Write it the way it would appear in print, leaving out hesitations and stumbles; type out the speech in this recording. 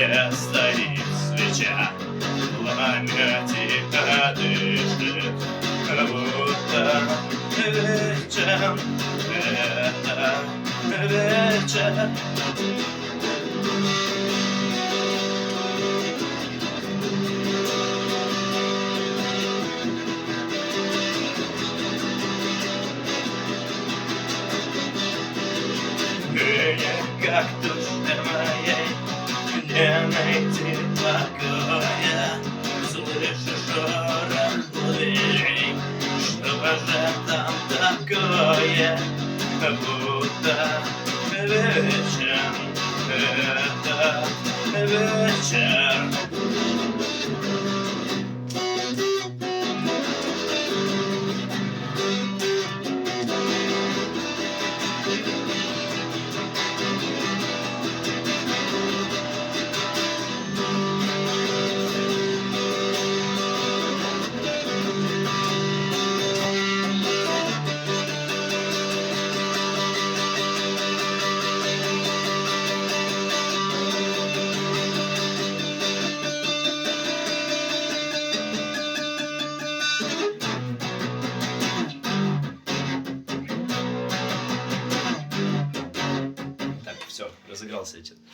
где стоит свеча, пламя тихо дышит, как будто вечер, это вечер. Как в душе моей не найти покоя, слышу шорох дверей, что же там такое, как будто вечер, это вечер. Так, все, разыгрался я.